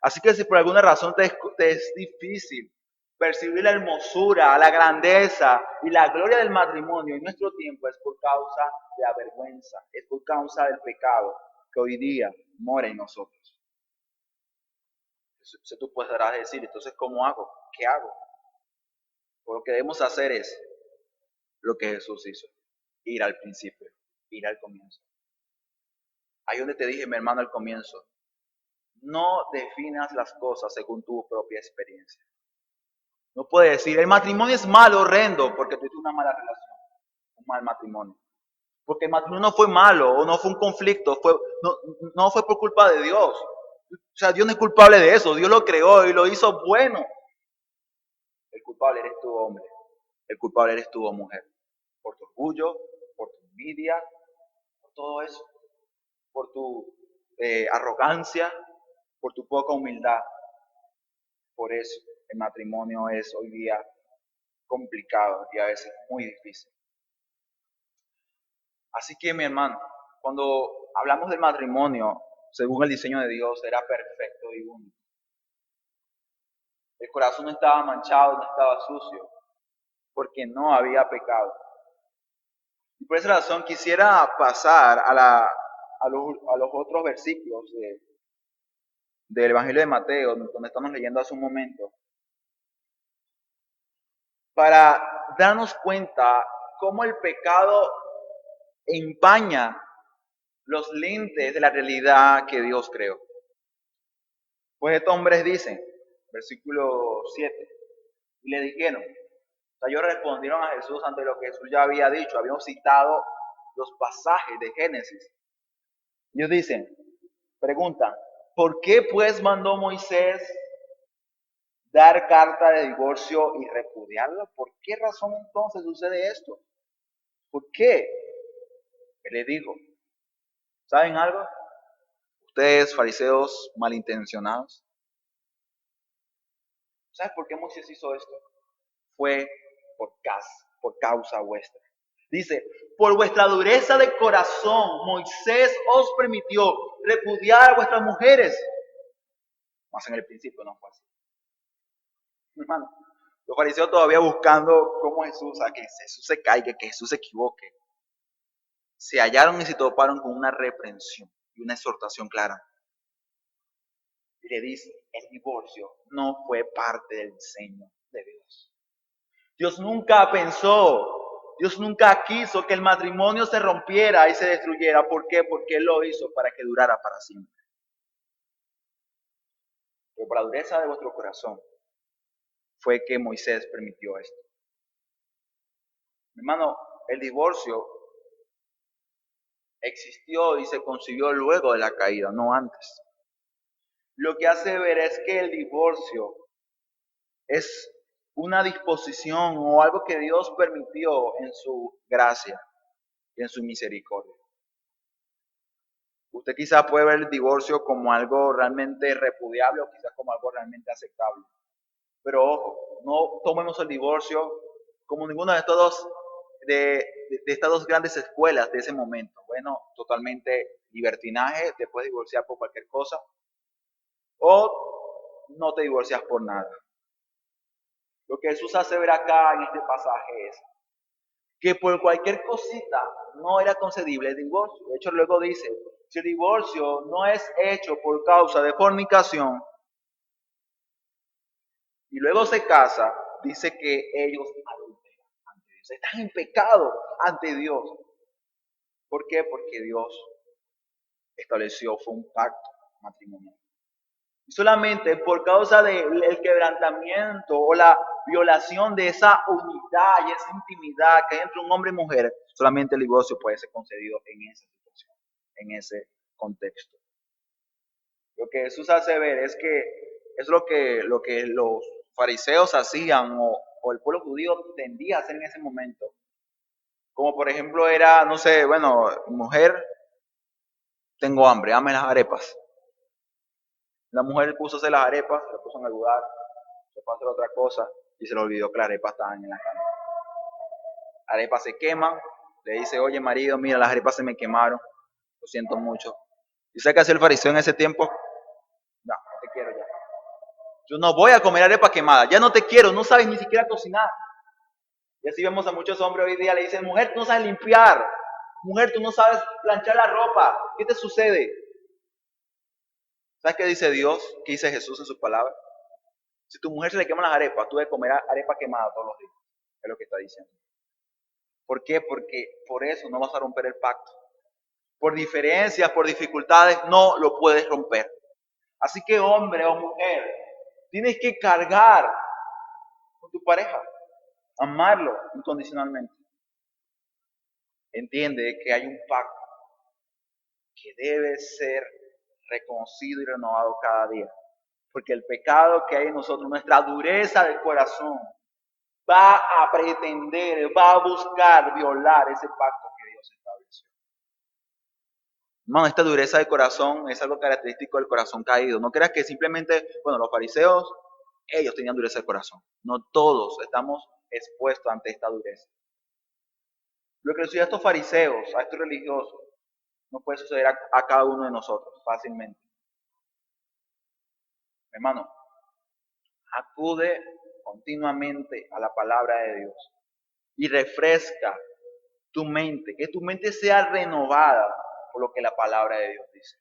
Así que si por alguna razón te es difícil percibir la hermosura, la grandeza y la gloria del matrimonio en nuestro tiempo, es por causa de la vergüenza, es por causa del pecado que hoy día mora en nosotros. Entonces tú podrás decir, entonces ¿cómo hago? ¿Qué hago? Pues lo que debemos hacer es lo que Jesús hizo, ir al principio, ir al comienzo. Ahí donde te dije, mi hermano, al comienzo, no definas las cosas según tu propia experiencia. No puedes decir, el matrimonio es malo, horrendo, porque tuviste una mala relación, un mal matrimonio. Porque el matrimonio no fue malo o no fue un conflicto, no fue por culpa de Dios. O sea, Dios no es culpable de eso, Dios lo creó y lo hizo bueno. El culpable eres tú, hombre. El culpable eres tú, mujer. Por tu orgullo, por tu envidia, por todo eso. Por tu arrogancia, por tu poca humildad. Por eso el matrimonio es hoy día complicado y a veces muy difícil. Así que mi hermano, cuando hablamos del matrimonio, según el diseño de Dios, era perfecto y único. El corazón no estaba manchado, no estaba sucio, porque no había pecado. Y por esa razón quisiera pasar a los otros versículos del Evangelio de Mateo, donde estamos leyendo hace un momento, para darnos cuenta cómo el pecado empaña los lentes de la realidad que Dios creó. Pues estos hombres dicen, versículo 7, y le dijeron, o sea, ellos respondieron a Jesús ante lo que Jesús ya había dicho, habíamos citado los pasajes de Génesis. Ellos dicen, preguntan, ¿por qué pues mandó Moisés dar carta de divorcio y repudiarla? ¿Por qué razón entonces sucede esto? ¿Por qué? Él les dijo, ¿saben algo? Ustedes, fariseos malintencionados, ¿Sabes por qué Moisés hizo esto? Fue por causa vuestra. Dice, por vuestra dureza de corazón, Moisés os permitió repudiar a vuestras mujeres. Más en el principio no fue así. Hermano, los fariseos todavía buscando cómo Jesús, a que Jesús se caiga, que Jesús se equivoque. Se hallaron y se toparon con una reprensión y una exhortación clara. Y le dice, el divorcio no fue parte del diseño de Dios. Dios nunca pensó, Dios nunca quiso que el matrimonio se rompiera y se destruyera. ¿Por qué? Porque Él lo hizo para que durara para siempre. Pero por la dureza de vuestro corazón fue que Moisés permitió esto. Hermano, el divorcio existió y se concibió luego de la caída, no antes. Lo que hace ver es que el divorcio es una disposición o algo que Dios permitió en su gracia y en su misericordia. Usted quizás puede ver el divorcio como algo realmente repudiable o quizás como algo realmente aceptable. Pero ojo, no tomemos el divorcio como ninguna de estas dos grandes escuelas de ese momento. Bueno, totalmente libertinaje, te puedes divorciar por cualquier cosa o no te divorcias por nada. Lo que Jesús hace ver acá en este pasaje es que por cualquier cosita no era concedible el divorcio. De hecho, luego dice, si el divorcio no es hecho por causa de fornicación y luego se casa, dice que ellos adulteran ante Dios, están en pecado ante Dios. ¿Por qué? Porque Dios estableció, fue un pacto matrimonial. Y solamente por causa del quebrantamiento o la violación de esa unidad y esa intimidad que hay entre un hombre y mujer, solamente el divorcio puede ser concedido en esa situación, en ese contexto. Lo que Jesús hace ver es que es lo que los fariseos hacían o el pueblo judío tendía a hacer en ese momento. Como por ejemplo era, no sé, bueno, mujer, tengo hambre, dame las arepas. La mujer puso a hacer las arepas, se las puso en el lugar, se fue a hacer otra cosa y se le olvidó que las arepas estaban en la cama. Las arepas se queman, le dice, oye marido, mira, las arepas se me quemaron, lo siento mucho. ¿Y sabe qué hacía el fariseo en ese tiempo? No, no te quiero ya. Yo no voy a comer arepa quemada, ya no te quiero, no sabes ni siquiera cocinar. Y así vemos a muchos hombres hoy día, le dicen, mujer, tú no sabes limpiar, mujer, tú no sabes planchar la ropa, ¿qué te sucede? ¿Sabes qué dice Dios? ¿Qué dice Jesús en su palabra? Si tu mujer se le queman las arepas, tú debes comer arepa quemada todos los días. Es lo que está diciendo. ¿Por qué? Porque por eso no vas a romper el pacto. Por diferencias, por dificultades, no lo puedes romper. Así que hombre o mujer, tienes que cargar con tu pareja, amarlo incondicionalmente. Entiende que hay un pacto que debe ser reconocido y renovado cada día. Porque el pecado que hay en nosotros, nuestra dureza del corazón, va a pretender, va a buscar violar ese pacto que Dios estableció. Hermano, esta dureza de corazón es algo característico del corazón caído. No creas que simplemente, bueno, los fariseos, ellos tenían dureza de corazón. No todos estamos expuestos ante esta dureza. Lo que le sucedió a estos fariseos, a estos religiosos, no puede suceder a cada uno de nosotros fácilmente. Hermano, acude continuamente a la palabra de Dios y refresca tu mente, que tu mente sea renovada por lo que la palabra de Dios dice.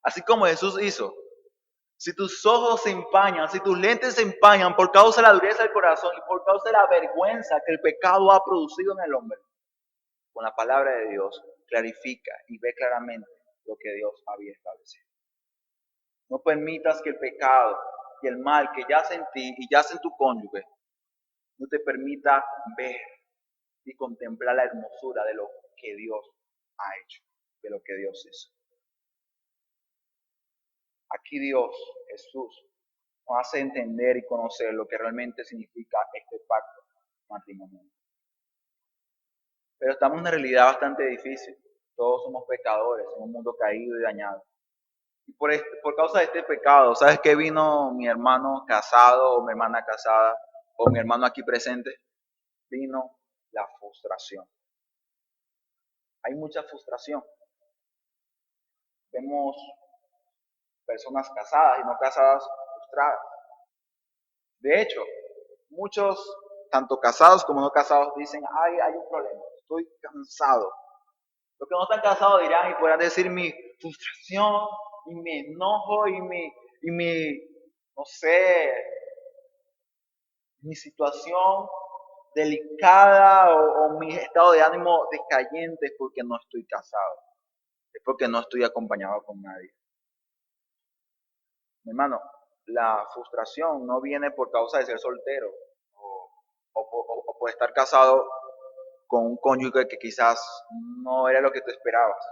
Así como Jesús hizo, si tus ojos se empañan, si tus lentes se empañan por causa de la dureza del corazón y por causa de la vergüenza que el pecado ha producido en el hombre, con la palabra de Dios clarifica y ve claramente lo que Dios había establecido. No permitas que el pecado y el mal que yace en ti y yace en tu cónyuge no te permita ver y contemplar la hermosura de lo que Dios ha hecho, de lo que Dios hizo. Aquí Dios, Jesús, nos hace entender y conocer lo que realmente significa este pacto matrimonial. Pero estamos en una realidad bastante difícil. Todos somos pecadores en un mundo caído y dañado. Y por causa de este pecado, ¿sabes qué vino mi hermano casado o mi hermana casada o mi hermano aquí presente? Vino la frustración. Hay mucha frustración. Vemos personas casadas y no casadas frustradas. De hecho, muchos, tanto casados como no casados, dicen, ay, hay un problema, estoy cansado. Los que no están casados dirán y podrán decir mi frustración y mi enojo y mi, no sé, mi situación delicada o mi estado de ánimo decayente es porque no estoy casado, es porque no estoy acompañado con nadie. Mi hermano, la frustración no viene por causa de ser soltero o por estar casado con un cónyuge que quizás no era lo que tú esperabas.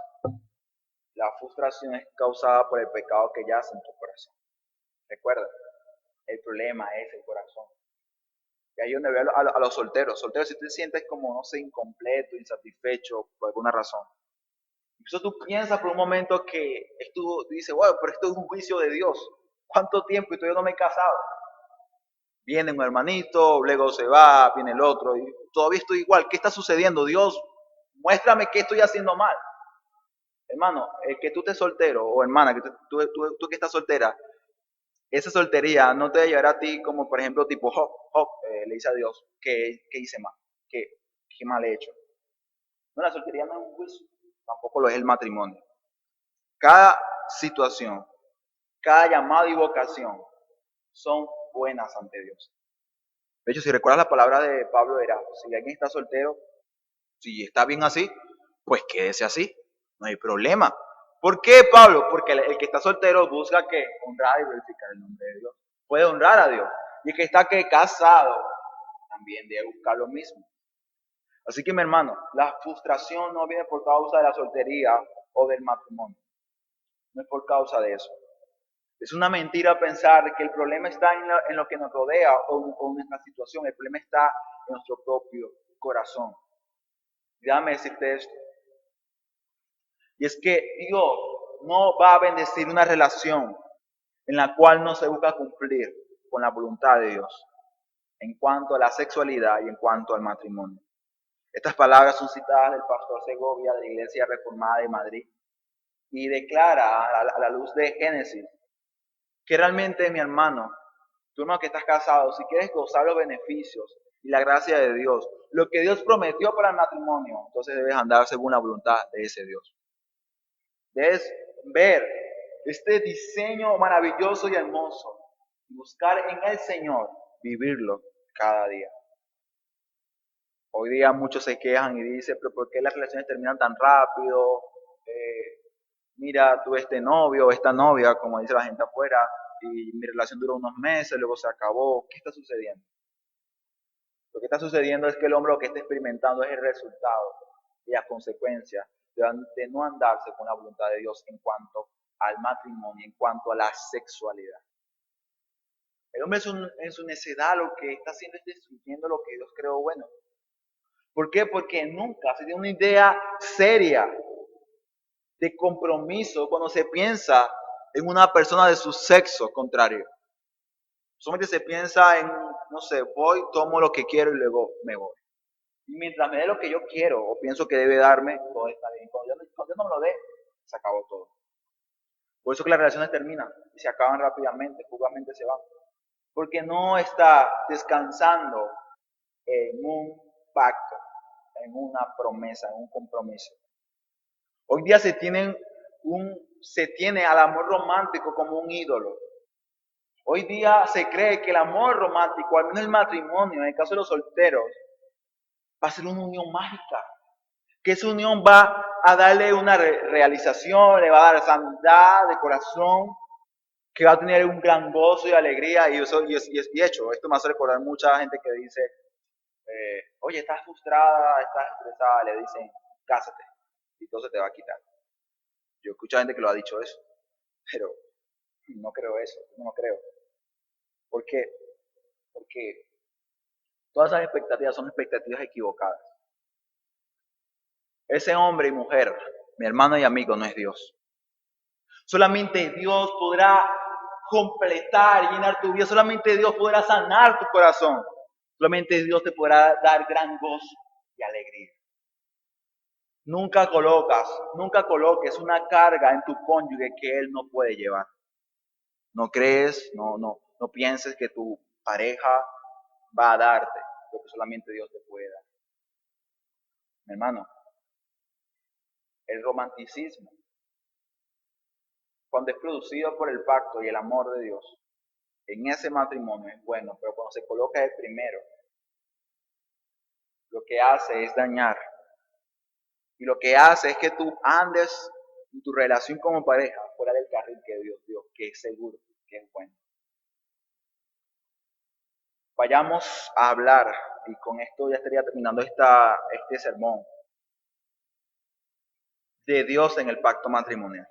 La frustración es causada por el pecado que yace en tu corazón. Recuerda, el problema es el corazón. Y ahí es donde veo a los solteros. Solteros, si te sientes como, no sé, incompleto, insatisfecho por alguna razón. Incluso tú piensas por un momento que esto, dices, bueno, pero esto es un juicio de Dios. ¿Cuánto tiempo y todavía no me he casado? Viene un hermanito, luego se va, viene el otro, y todavía estoy igual. ¿Qué está sucediendo? Dios, muéstrame qué estoy haciendo mal. Hermano, el que tú estés soltero, o hermana, que tú que estás soltera, esa soltería no te llevará a ti como, por ejemplo, tipo Job, le dice a Dios, ¿qué hice mal? ¿Qué mal he hecho? No, la soltería no es un juicio, tampoco lo es el matrimonio. Cada situación, cada llamado y vocación son buenas ante Dios. De hecho, si recuerdas la palabra de Pablo, era, si alguien está soltero, si está bien así, pues quédese así, no hay problema. ¿Por qué, Pablo? Porque el que está soltero busca que honrar y glorificar el nombre de Dios. Puede honrar a Dios. Y el que está casado también debe buscar lo mismo. Así que, mi hermano, la frustración no viene por causa de la soltería o del matrimonio. No es por causa de eso. Es una mentira pensar que el problema está en lo que nos rodea o en nuestra situación. El problema está en nuestro propio corazón. Déjame decirte esto. Y es que Dios no va a bendecir una relación en la cual no se busca cumplir con la voluntad de Dios en cuanto a la sexualidad y en cuanto al matrimonio. Estas palabras son citadas del pastor Segovia de la Iglesia Reformada de Madrid y declara a la luz de Génesis que realmente, mi hermano, tú no que estás casado, si quieres gozar los beneficios y la gracia de Dios, lo que Dios prometió para el matrimonio, entonces debes andar según la voluntad de ese Dios. Debes ver este diseño maravilloso y hermoso y buscar en el Señor vivirlo cada día. Hoy día muchos se quejan y dicen, pero ¿por qué las relaciones terminan tan rápido? Mira, tuve este novio o esta novia, como dice la gente afuera, y mi relación duró unos meses, luego se acabó. ¿Qué está sucediendo? Lo que está sucediendo es que el hombre lo que está experimentando es el resultado y las consecuencias de no andarse con la voluntad de Dios en cuanto al matrimonio, en cuanto a la sexualidad. El hombre en su necedad lo que está haciendo es destruyendo lo que Dios creó bueno. ¿Por qué? Porque nunca se tiene una idea seria de compromiso cuando se piensa en una persona de su sexo contrario. Solamente se piensa en, no sé, voy, tomo lo que quiero y luego me voy. Y mientras me dé lo que yo quiero o pienso que debe darme, todo está bien. Cuando yo no me lo dé, se acabó todo. Por eso que las relaciones terminan y se acaban rápidamente, fugazmente se van. Porque no está descansando en un pacto, en una promesa, en un compromiso. Hoy día se tiene al amor romántico como un ídolo. Hoy día se cree que el amor romántico, al menos el matrimonio, en el caso de los solteros, va a ser una unión mágica. Que esa unión va a darle una realización, le va a dar sanidad de corazón, que va a tener un gran gozo y alegría. Y es hecho, esto me hace recordar mucha gente que dice, oye, estás frustrada, estás estresada, le dicen, cásate, y todo se te va a quitar. Yo escucho gente que lo ha dicho eso, pero no creo eso, no creo. ¿Por qué? Porque todas esas expectativas son expectativas equivocadas. Ese hombre y mujer, mi hermano y amigo, no es Dios. Solamente Dios podrá completar y llenar tu vida. Solamente Dios podrá sanar tu corazón. Solamente Dios te podrá dar gran gozo y alegría. Nunca coloques una carga en tu cónyuge que él no puede llevar. No crees, no pienses que tu pareja va a darte lo que solamente Dios te puede dar. Mi hermano, el romanticismo, cuando es producido por el pacto y el amor de Dios, en ese matrimonio es bueno, pero cuando se coloca el primero, lo que hace es dañar. Y lo que hace es que tú andes en tu relación como pareja fuera del carril que Dios dio, que es seguro, que es bueno. Vayamos a hablar, y con esto ya estaría terminando este sermón, de Dios en el pacto matrimonial.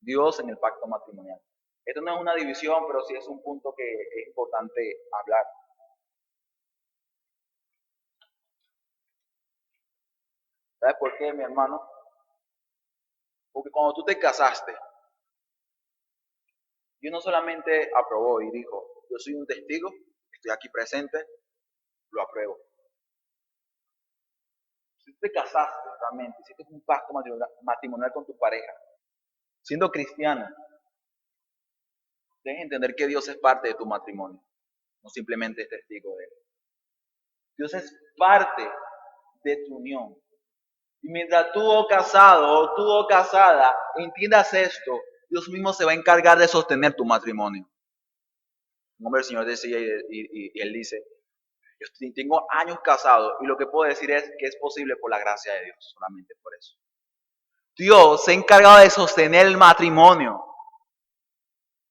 Dios en el pacto matrimonial. Esto no es una división, pero sí es un punto que es importante hablar. ¿Sabes por qué, mi hermano? Porque cuando tú te casaste, Dios no solamente aprobó y dijo, yo soy un testigo, estoy aquí presente, lo apruebo. Si tú te casaste realmente, hiciste un pacto matrimonial con tu pareja, siendo cristiano, debes entender que Dios es parte de tu matrimonio, no simplemente es testigo de él. Dios es parte de tu unión. Y mientras tú o casado o tú o casada entiendas esto, Dios mismo se va a encargar de sostener tu matrimonio. Un hombre del Señor decía y él dice, yo tengo años casado y lo que puedo decir es que es posible por la gracia de Dios, solamente por eso. Dios se ha encargado de sostener el matrimonio.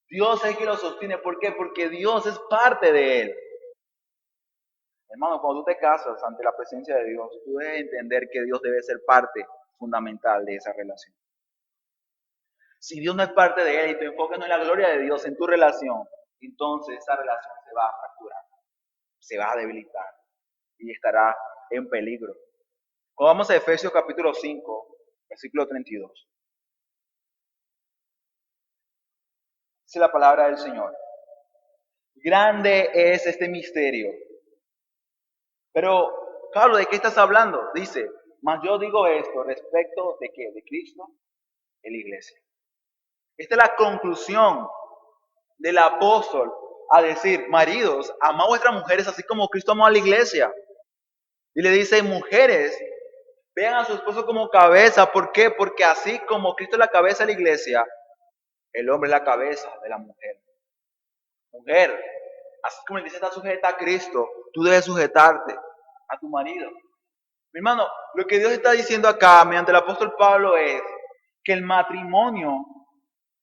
Dios es el que lo sostiene. ¿Por qué? Porque Dios es parte de él. Hermano, cuando tú te casas ante la presencia de Dios, tú debes entender que Dios debe ser parte fundamental de esa relación. Si Dios no es parte de él y tu enfoque no es la gloria de Dios en tu relación, entonces esa relación se va a fracturar, se va a debilitar y estará en peligro. Cuando vamos a Efesios capítulo 5, versículo 32. Dice la palabra del Señor. Grande es este misterio. Pero, Pablo, ¿de qué estás hablando? Dice, mas yo digo esto respecto de qué, de Cristo y la iglesia. Esta es la conclusión del apóstol a decir, maridos, amad a vuestras mujeres así como Cristo amó a la iglesia. Y le dice, mujeres, vean a su esposo como cabeza. ¿Por qué? Porque así como Cristo es la cabeza de la iglesia, el hombre es la cabeza de la mujer. Mujer, así como la iglesia está sujeta a Cristo, tú debes sujetarte a tu marido. Mi hermano, lo que Dios está diciendo acá, mediante el apóstol Pablo, es que el matrimonio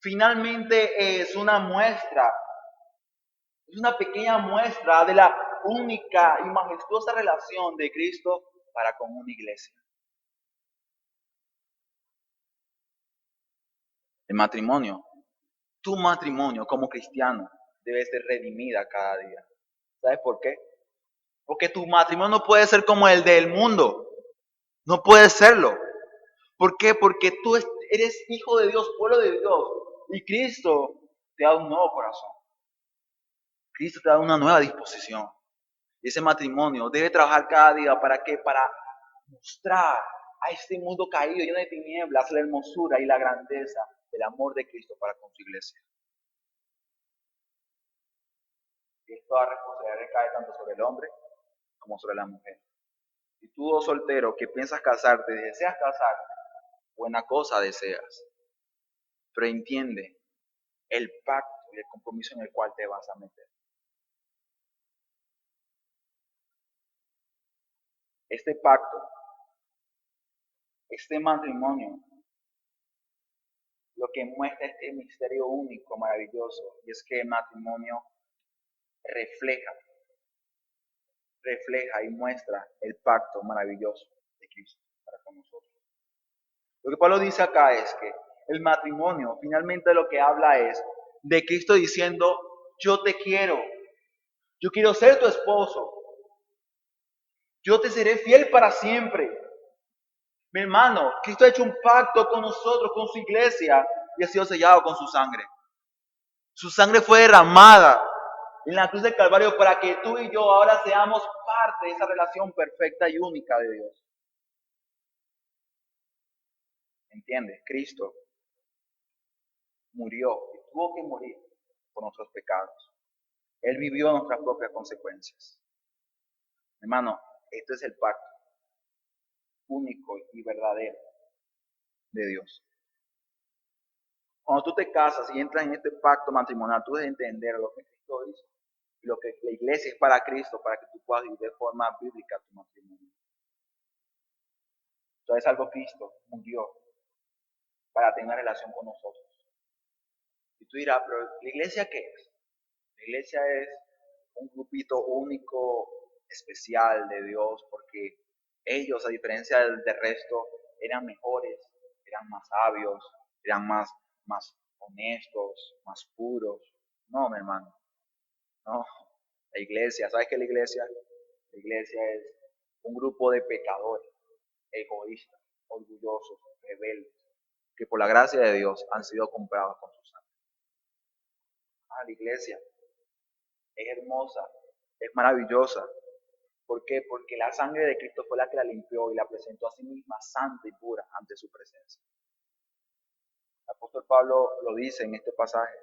finalmente es una muestra, es una pequeña muestra de la única y majestuosa relación de Cristo para con una iglesia. El matrimonio, tu matrimonio como cristiano, debe ser redimida cada día. ¿Sabes por qué? Porque tu matrimonio no puede ser como el del mundo. No puede serlo. ¿Por qué? Porque tú eres hijo de Dios, pueblo de Dios. Y Cristo te da un nuevo corazón. Cristo te da una nueva disposición. Y ese matrimonio debe trabajar cada día ¿para qué? Para mostrar a este mundo caído, lleno de tinieblas, la hermosura y la grandeza del amor de Cristo para con su iglesia. Y esta responsabilidad recae tanto sobre el hombre como sobre la mujer. Y tú, oh soltero, que piensas casarte, deseas casarte, buena cosa deseas. Pero entiende el pacto y el compromiso en el cual te vas a meter. Este pacto, este matrimonio, lo que muestra este misterio único, maravilloso, y es que el matrimonio refleja y muestra el pacto maravilloso de Cristo para con nosotros. Lo que Pablo dice acá es que el matrimonio finalmente lo que habla es de Cristo diciendo, yo te quiero, yo quiero ser tu esposo, yo te seré fiel para siempre. Mi hermano, Cristo ha hecho un pacto con nosotros, con su iglesia, y ha sido sellado con su sangre. Su sangre fue derramada en la cruz del Calvario para que tú y yo ahora seamos parte de esa relación perfecta y única de Dios. ¿Entiendes? Cristo murió y tuvo que morir por nuestros pecados. Él vivió nuestras propias consecuencias. Hermano, este es el pacto único y verdadero de Dios. Cuando tú te casas y entras en este pacto matrimonial, tú debes entender lo que Cristo hizo y lo que la iglesia es para Cristo, para que tú puedas vivir de forma bíblica tu matrimonio. Entonces, algo Cristo murió para tener relación con nosotros. Y tú dirás, pero ¿la iglesia qué es? La iglesia es un grupito único, especial de Dios, porque ellos, a diferencia del resto, eran mejores, eran más sabios, eran más honestos, más puros. No, mi hermano, no. La iglesia, ¿sabes qué es la iglesia? La iglesia es un grupo de pecadores, egoístas, orgullosos, rebeldes, que por la gracia de Dios han sido comprados con su sangre. La iglesia es hermosa, es maravillosa. ¿Por qué? Porque la sangre de Cristo fue la que la limpió y la presentó a sí misma santa y pura ante su presencia. El apóstol Pablo lo dice en este pasaje,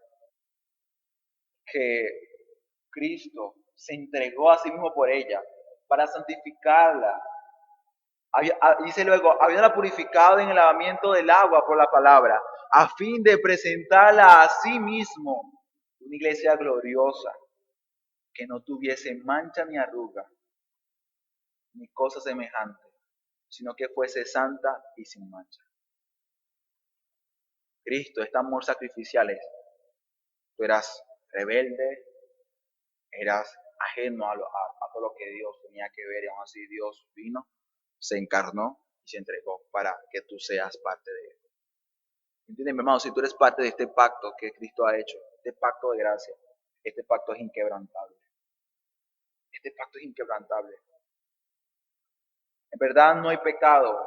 que Cristo se entregó a sí mismo por ella para santificarla. Dice luego, habiéndola purificado en el lavamiento del agua por la palabra, a fin de presentarla a sí mismo, una iglesia gloriosa, que no tuviese mancha ni arruga, ni cosa semejante, sino que fuese santa y sin mancha. Cristo, este amor sacrificial es. Tú eras rebelde, eras ajeno a todo lo que Dios tenía que ver, y aún así Dios vino, se encarnó y se entregó para que tú seas parte de él. ¿Entiendes, mi hermano? Si tú eres parte de este pacto que Cristo ha hecho, este pacto de gracia, este pacto es inquebrantable. Este pacto es inquebrantable. En verdad no hay pecado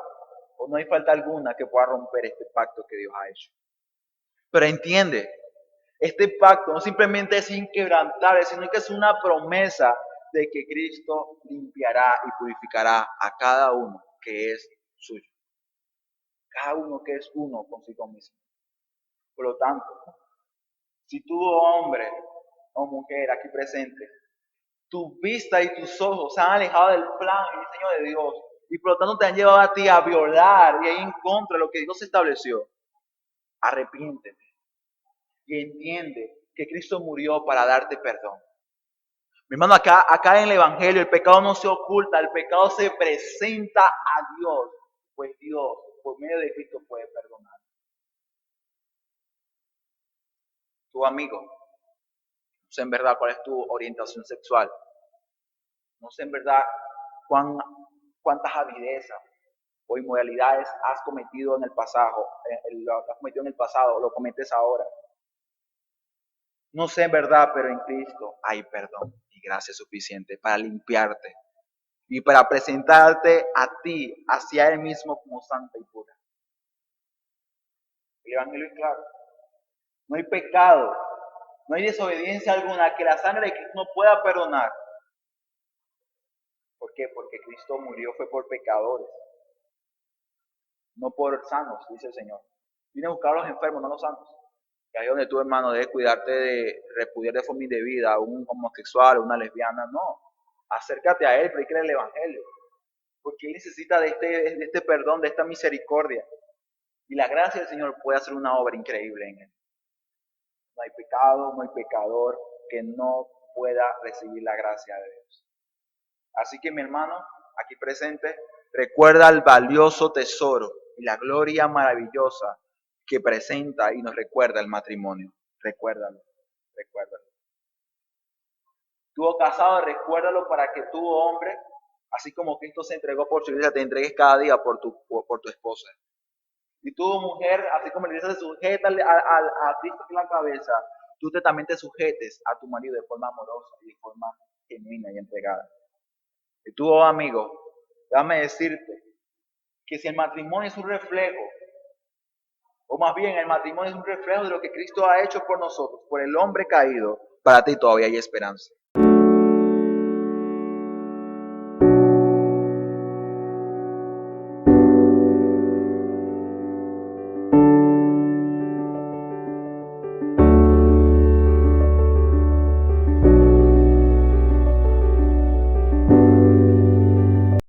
o no hay falta alguna que pueda romper este pacto que Dios ha hecho. Pero entiende, este pacto no simplemente es inquebrantable, sino que es una promesa de que Cristo limpiará y purificará a cada uno que es suyo. Cada uno que es uno consigo mismo. Por lo tanto, si tú, hombre o mujer aquí presente, tu vista y tus ojos se han alejado del plan y diseño de Dios, y por lo tanto te han llevado a ti a violar y a ir en contra de lo que Dios estableció, arrepiéntete y entiende que Cristo murió para darte perdón. Mi hermano, acá en el Evangelio el pecado no se oculta, el pecado se presenta a Dios, pues Dios, por medio de Cristo, puede perdonar. Tu amigo, no sé en verdad cuál es tu orientación sexual, no sé en verdad cuántas avidezas o inmoralidades has cometido en el pasado, lo cometes ahora. No sé en verdad, pero en Cristo hay perdón y gracia suficiente para limpiarte y para presentarte a ti, hacia Él mismo como santa y pura. El Evangelio es claro. No hay pecado, no hay desobediencia alguna que la sangre de Cristo no pueda perdonar. ¿Por qué? Porque Cristo murió fue por pecadores, no por sanos, dice el Señor. Vine a buscar a los enfermos, no a los sanos. Y ahí donde tú, hermano, debes cuidarte de repudiar de forma indebida a un homosexual o una lesbiana. No, acércate a Él, predícale el Evangelio. Porque Él necesita de este perdón, de esta misericordia. Y la gracia del Señor puede hacer una obra increíble en Él. No hay pecado, no hay pecador que no pueda recibir la gracia de Dios. Así que, mi hermano, aquí presente, recuerda el valioso tesoro y la gloria maravillosa que presenta y nos recuerda el matrimonio. Recuérdalo, recuérdalo. Tú casado, recuérdalo para que tú, hombre, así como Cristo se entregó por su iglesia, te entregues cada día por tu esposa. Y tú, mujer, así como la iglesia se sujeta a Cristo en la cabeza, tú también te sujetes a tu marido de forma amorosa y de forma genuina y entregada. Y tú, amigo, déjame decirte que si el matrimonio es un reflejo, o más bien el matrimonio es un reflejo de lo que Cristo ha hecho por nosotros, por el hombre caído, para ti todavía hay esperanza.